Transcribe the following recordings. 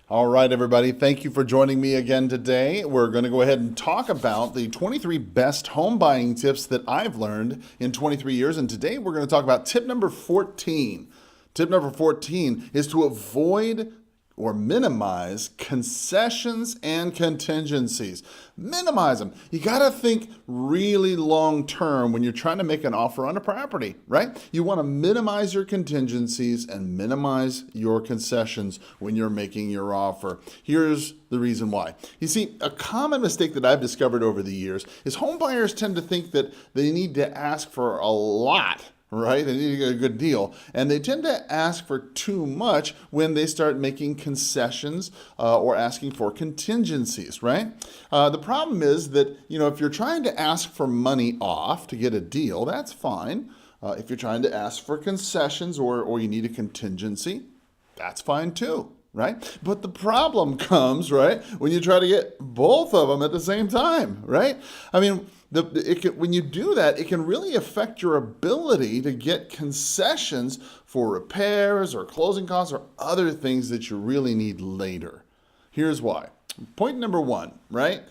All right, everybody. Thank you for joining me again today. We're going to go ahead and talk about the 23 best home buying tips that I've learned in 23 years. And today we're going to talk about tip number 14. Tip number 14 is to avoid or minimize concessions and contingencies. Minimize them. You got to think really long term when you're trying to make an offer on a property, right? You want to minimize your contingencies and minimize your concessions when you're making your offer. Here's the reason why. You see, a common mistake that I've discovered over the years is home buyers tend to think that they need to ask for a lot, right? They need to get a good deal. And they tend to ask for too much when they start making concessions or asking for contingencies, right? The problem is that, if you're trying to ask for money off to get a deal, that's fine. If you're trying to ask for concessions or you need a contingency, that's fine too, right? But the problem comes, right, when you try to get both of them at the same time, right? I mean, when you do that, it can really affect your ability to get concessions for repairs or closing costs or other things that you really need later. Here's why. Point number one, right?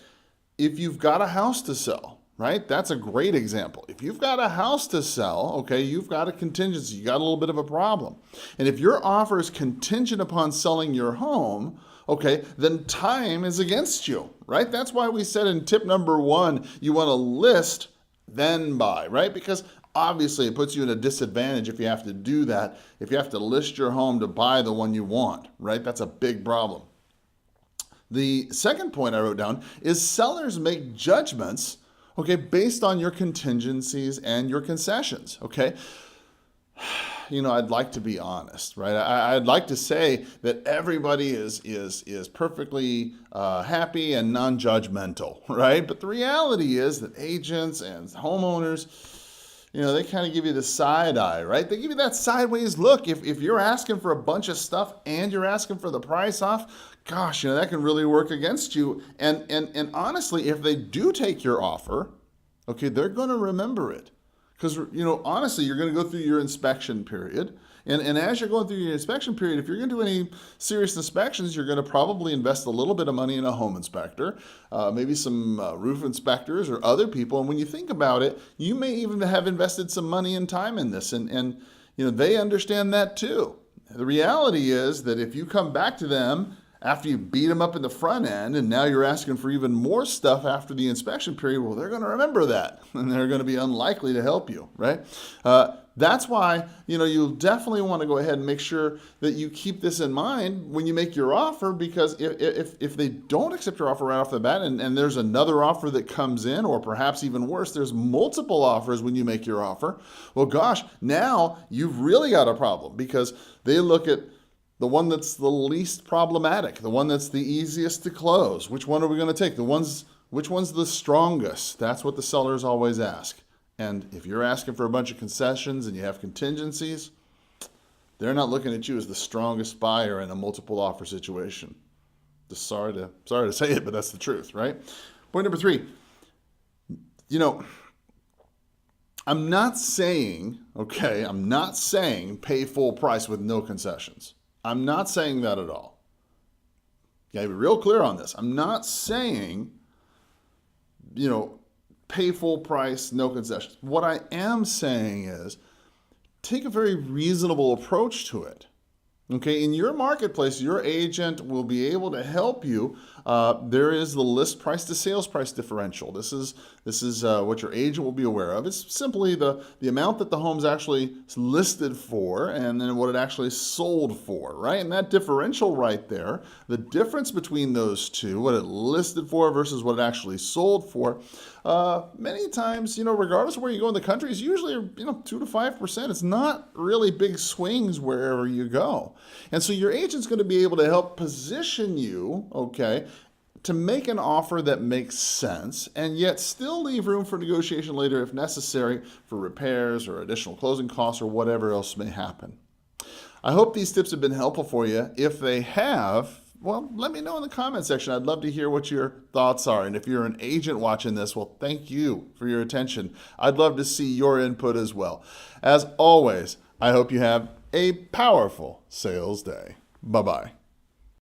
If you've got a house to sell, right? That's a great example. If you've got a house to sell, okay, you've got a contingency, you got a little bit of a problem. And if your offer is contingent upon selling your home, okay, then time is against you, right? That's why we said in tip number one, you want to list, then buy, right? Because obviously it puts you in a disadvantage if you have to do that, if you have to list your home to buy the one you want, right? That's a big problem. The second point I wrote down is sellers make judgments, okay, based on your contingencies and your concessions, okay? I'd like to be honest, right? I'd like to say that everybody is perfectly happy and non-judgmental, right? But the reality is that agents and homeowners, they kind of give you the side eye, right? They give you that sideways look. If you're asking for a bunch of stuff and you're asking for the price off, gosh, that can really work against you. And honestly, if they do take your offer, okay, they're going to remember it. Because, honestly, you're going to go through your inspection period. And as you're going through your inspection period, if you're going to do any serious inspections, you're going to probably invest a little bit of money in a home inspector, maybe some roof inspectors or other people. And when you think about it, you may even have invested some money and time in this. And they understand that too. The reality is that if you come back to them after you beat them up in the front end and now you're asking for even more stuff after the inspection period, well, they're going to remember that and they're going to be unlikely to help you, right? That's why, you'll definitely want to go ahead and make sure that you keep this in mind when you make your offer, because if they don't accept your offer right off the bat and there's another offer that comes in, or perhaps even worse, there's multiple offers when you make your offer, well, gosh, now you've really got a problem, because they look at the one that's the least problematic, the one that's the easiest to close. Which one are we going to take? Which one's the strongest? That's what the sellers always ask. And if you're asking for a bunch of concessions and you have contingencies, they're not looking at you as the strongest buyer in a multiple offer situation. Just sorry to say it, but that's the truth, right? Point number three, I'm not saying pay full price with no concessions. I'm not saying that at all. You gotta be real clear on this. I'm not saying, pay full price, no concessions. What I am saying is take a very reasonable approach to it. Okay, in your marketplace, your agent will be able to help you. There is the list price to sales price differential. This is what your agent will be aware of. It's simply the amount that the home's actually listed for and then what it actually sold for, right? And that differential right there, the difference between those two, what it listed for versus what it actually sold for, many times, regardless of where you go in the country, is usually, 2 to 5%. It's not really big swings wherever you go. And so your agent's going to be able to help position you, okay, to make an offer that makes sense and yet still leave room for negotiation later if necessary for repairs or additional closing costs or whatever else may happen. I hope these tips have been helpful for you. If they have, well, let me know in the comment section. I'd love to hear what your thoughts are. And if you're an agent watching this, well, thank you for your attention. I'd love to see your input as well. As always, I hope you have a powerful sales day. Bye-bye.